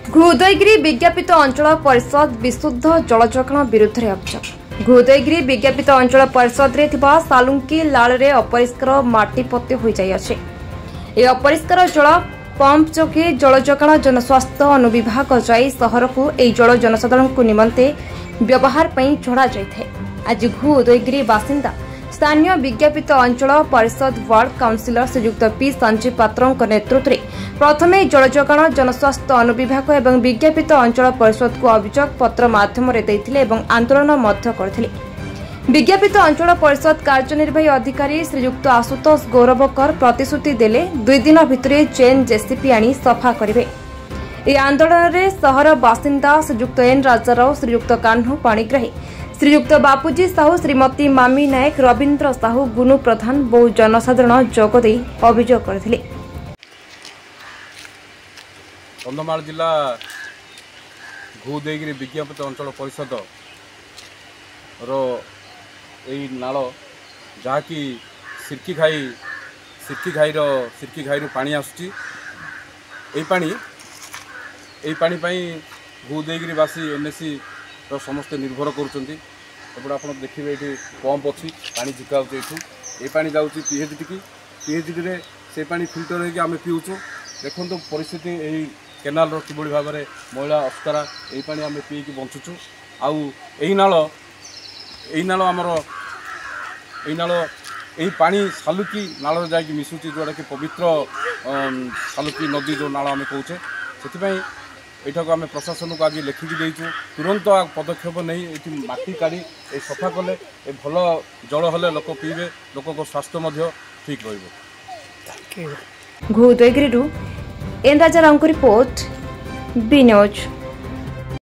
घुदयगिरी विज्ञापित अंचल परिषद विशुद्ध जल जोगाण विरुद्ध में अभियोग। घुदयगिरी विज्ञापित अंचल परिषद रे थिबा सालुंकी लाल रे अपरिष्कार माटी पत्ते हो जाइए। यह अपरिष्कार जल पंप जोगे जल जोगाण जनस्वास्थ्य अनुविभाग जाई सहर को यह जल जनसाधारण को निमंते व्यवहार पर छड़ा जाए। आज घुदयगिरी बासिंदा स्थानीय विज्ञापित अंचल परिषद वार्ड काउंसिलर श्रीयुक्त पी संजीव पात्रों नेतृत्व में प्रथमे जल जोगाण जनस्वास्थ्य अनुविभाग एवं विज्ञापित अंचल परिषद को अभियोग पत्र माध्यम आंदोलन करते। विज्ञापित अंचल परिषद कार्यनिर्वाही अधिकारी श्रीयुक्त आशुतोष गौरवकर प्रतिश्रुति देले 2 दिन भितर चेन जेसीपी आनी सफा करेंगे। यह आंदोलन में सहर बासिंदा श्रीयुक्त एन राजाराव, श्रीयुक्त कान्हू पाणिग्राही, श्रीयुक्त बापूजी साहू, श्रीमती मामी नायक, रवीन्द्र साहू, गुनु प्रधान बहु जनसाधारण जोगदे अभियोग करथिले। कंधमाल जिला घुदयगिरी विज्ञापित अंचल परिषद रो यही नाल जहाँकि सिरकी घाई पानी आसुची। यही पानी घुदयगिरीवासी एनएसी रो समस्ते निर्भर करुँचे। आप देखिए ये पंप अच्छी पानी झिका ये पानी जाऊँगी पीएचडी रे से पानी फिल्टर होमें पीऊँ। देखो परिस्थिति यही केनाल कि भाव में मैला अस्कारा यही पानी आम पीकी बंचुचु। आउ यही नाल आमर यही पानी सालुकी नाल जा मिशुची जोड़ा कि पवित्र सालुकी नदी जो नाल आम कौचे से यठा को आम प्रशासन को आज लिखिकी देचु। तुरंत पदक्षेप नहीं ये माटी काढ़ी सफा कले भल जल हेले लोक पीबे, लोक स्वास्थ्य ठीक रही। घुदयगिरी N Rajarao report B news.